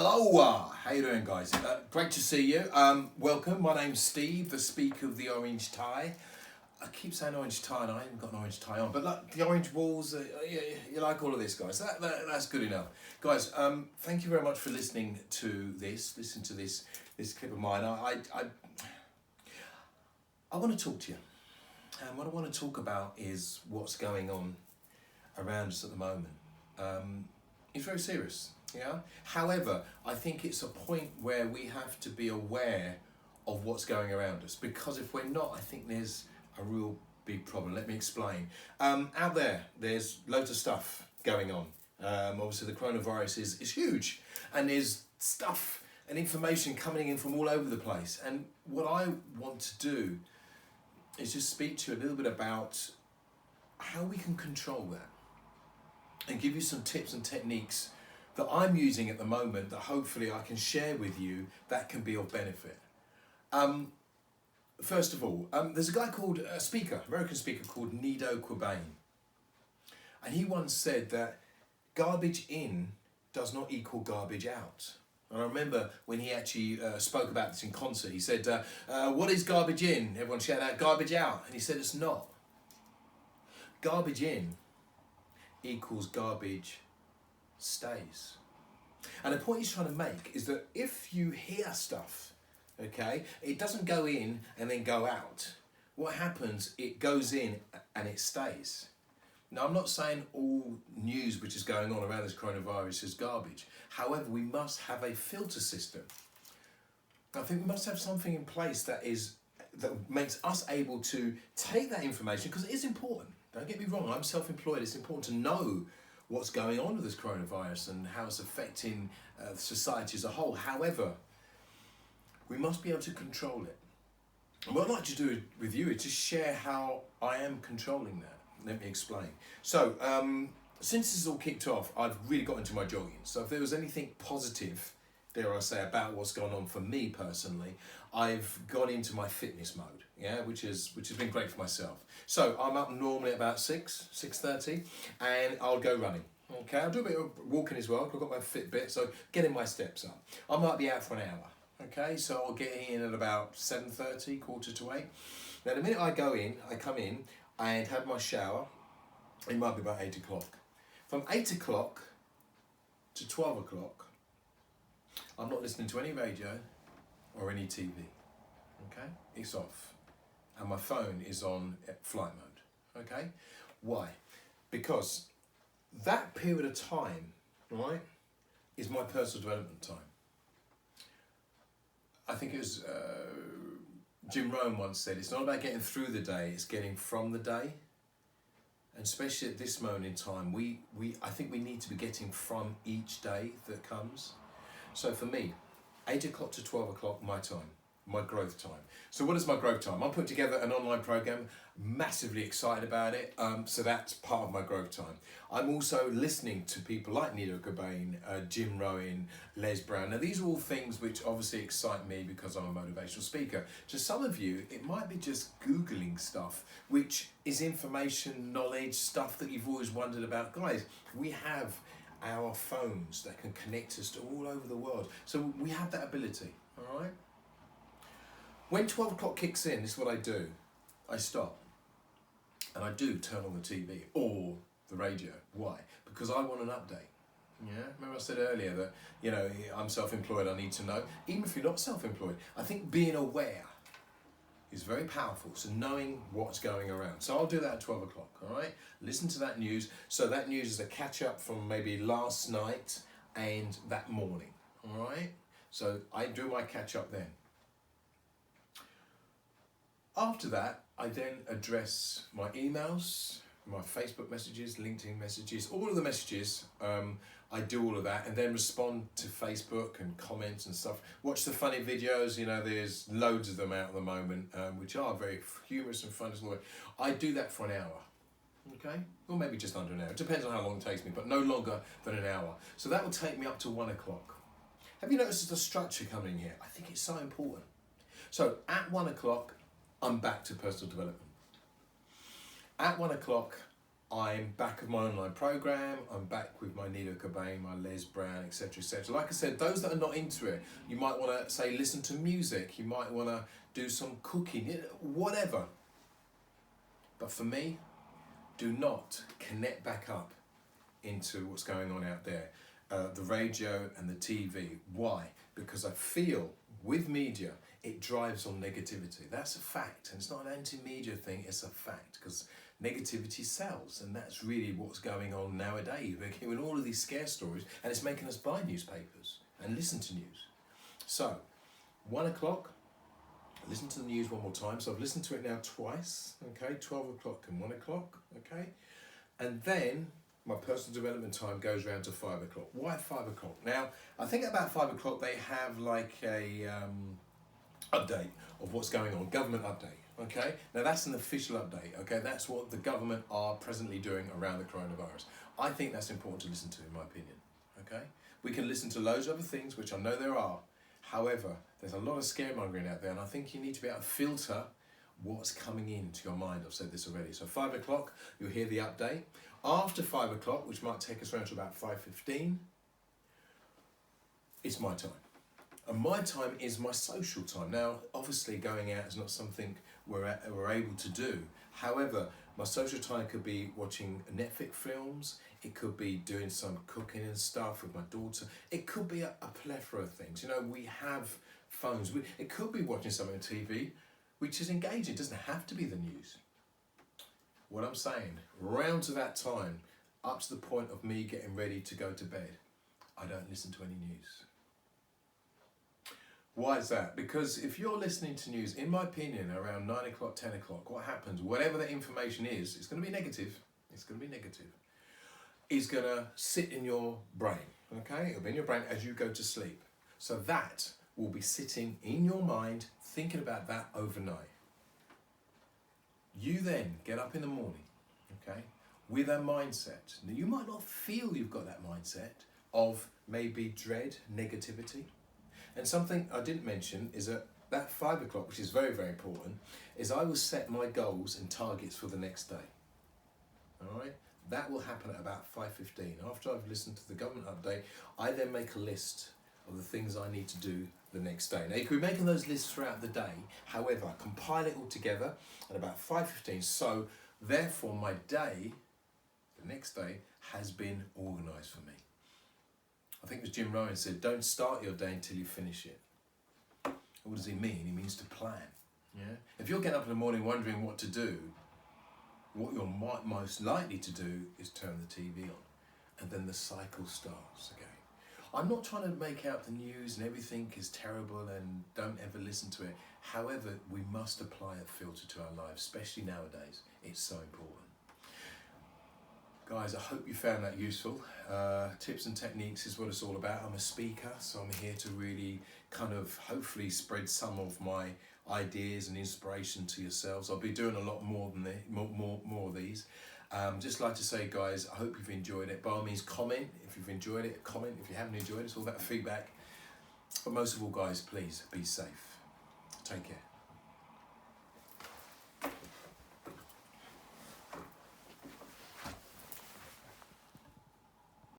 Hello, how you doing, guys? Great to see you. Welcome. My name's Steve, the speaker of the orange tie. I keep saying orange tie, and I haven't got an orange tie on. But look, the orange walls. You like all of this, guys? That's good enough, guys. Thank you very much for listening to this. Listen to this clip of mine. I want to talk to you, and what I want to talk about is what's going on around us at the moment. It's very serious. Yeah. However, I think it's a point where we have to be aware of what's going around us, because if we're not, I think there's a real big problem. Let me explain. Out there's loads of stuff going on. Obviously, the coronavirus is huge, and there's stuff and information coming in from all over the place. And what I want to do is just speak to you a little bit about how we can control that, and give you some tips and techniques that I'm using at the moment that hopefully I can share with you that can be of benefit. First of all, there's a guy called American speaker called Nido Qubein. And he once said that garbage in does not equal garbage out. And I remember when he actually spoke about this in concert, he said, what is garbage in? Everyone shout out, garbage out. And he said, it's not. Garbage in equals garbage stays. And the point he's trying to make is that if you hear stuff, okay, it doesn't go in and then go out. What happens, it goes in and it stays. Now, I'm not saying all news which is going on around this coronavirus is garbage. However, we must have a filter system. I think we must have something in place that makes us able to take that information, because it is important. Don't get me wrong, I'm self-employed. It's important to know what's going on with this coronavirus and how it's affecting society as a whole. However, we must be able to control it. And what I'd like to do with you is just share how I am controlling that. Let me explain. So, since this is all kicked off, I've really got into my jogging. So if there was anything positive, dare I say, about what's gone on for me personally, I've gone into my fitness mode, yeah, which has been great for myself. So I'm up normally at about 6:30, and I'll go running. Okay, I'll do a bit of walking as well. I've got my Fitbit, so getting my steps up. I might be out for an hour. Okay, so I'll get in at about 7:30, 7:45. Now the minute I come in and have my shower, it might be about 8 o'clock. From 8 o'clock to 12 o'clock, I'm not listening to any radio or any TV, okay? It's off. And my phone is on flight mode, okay? Why? Because that period of time, right, is my personal development time. I think it was Jim Rohn once said, it's not about getting through the day, it's getting from the day. And especially at this moment in time, I think we need to be getting from each day that comes. So for me, 8 o'clock to 12 o'clock, my time, my growth time. So what is my growth time? I'm putting together an online program, massively excited about it. So that's part of my growth time. I'm also listening to people like Nido Qubein, Jim Rohn, Les Brown. Now these are all things which obviously excite me because I'm a motivational speaker. To some of you, it might be just Googling stuff, which is information, knowledge, stuff that you've always wondered about. Guys, we have our phones that can connect us to all over the world. So we have that ability, all right? When 12 o'clock kicks in, this is what I do. I stop and I do turn on the TV or the radio. Why? Because I want an update. Yeah, remember I said earlier that, you know, I'm self-employed, I need to know. Even if you're not self-employed, I think being aware is very powerful. So knowing what's going around. So I'll do that at 12 o'clock, all right? Listen to that news. So that news is a catch up from maybe last night and that morning, all right? So I do my catch up then. After that, I then address my emails, my Facebook messages, LinkedIn messages, all of the messages. I do all of that and then respond to Facebook and comments and stuff. Watch the funny videos, you know, there's loads of them out at the moment, which are very humorous and fun as well. I do that for an hour, okay? Or maybe just under an hour. It depends on how long it takes me, but no longer than an hour. So that will take me up to 1 o'clock. Have you noticed the structure coming in here? I think it's so important. So at 1 o'clock, I'm back to personal development. At 1 o'clock, I'm back with my online program, I'm back with my Nido Cobain, my Les Brown, etc, etc. Like I said, those that are not into it, you might want to say listen to music, you might want to do some cooking, whatever. But for me, do not connect back up into what's going on out there, the radio and the TV. Why? Because I feel with media, it drives on negativity. That's a fact, and it's not an anti-media thing, it's a fact, because negativity sells, and that's really what's going on nowadays. We're hearing all of these scare stories, and it's making us buy newspapers and listen to news. So, 1 o'clock, listen to the news one more time. So I've listened to it now twice, okay, 12 o'clock and 1 o'clock, okay? And then my personal development time goes around to 5 o'clock. Why 5 o'clock? Now, I think about 5 o'clock they have like a update of what's going on, government update, okay? Now that's an official update, okay? That's what the government are presently doing around the coronavirus. I think that's important to listen to, in my opinion, okay? We can listen to loads of other things, which I know there are. However, there's a lot of scaremongering out there, and I think you need to be able to filter what's coming into your mind. I've said this already. So 5 o'clock, you'll hear the update. After 5 o'clock, which might take us around to about 5:15, it's my time. And my time is my social time. Now, obviously going out is not something we're able to do. However, my social time could be watching Netflix films, it could be doing some cooking and stuff with my daughter, it could be a plethora of things. You know, we have phones, it could be watching something on TV, which is engaging, it doesn't have to be the news. What I'm saying, round to that time, up to the point of me getting ready to go to bed, I don't listen to any news. Why is that? Because if you're listening to news, in my opinion, around 9 o'clock, 10 o'clock, what happens, whatever the information is, it's going to be negative. It's going to be negative. It's going to sit in your brain, okay? It'll be in your brain as you go to sleep. So that will be sitting in your mind, thinking about that overnight. You then get up in the morning, okay, with a mindset. Now, you might not feel you've got that mindset of maybe dread, negativity. And something I didn't mention is that 5 o'clock, which is very, very important, is I will set my goals and targets for the next day. All right? That will happen at about 5:15. After I've listened to the government update, I then make a list of the things I need to do the next day. Now, you can be making those lists throughout the day. However, I compile it all together at about 5:15. So, therefore, my day, the next day, has been organised for me. I think it was Jim Rohn said, don't start your day until you finish it. What does he mean? He means to plan. Yeah. If you're getting up in the morning wondering what to do, what you're most likely to do is turn the TV on, and then the cycle starts again. I'm not trying to make out the news and everything is terrible and don't ever listen to it. However, we must apply a filter to our lives, especially nowadays. It's so important. Guys, I hope you found that useful. Tips and techniques is what it's all about. I'm a speaker, so I'm here to really kind of hopefully spread some of my ideas and inspiration to yourselves. I'll be doing a lot more than more of these. Just like to say, guys, I hope you've enjoyed it. By all means, comment if you've enjoyed it. Comment if you haven't enjoyed it. It's all about feedback. But most of all, guys, please be safe. Take care.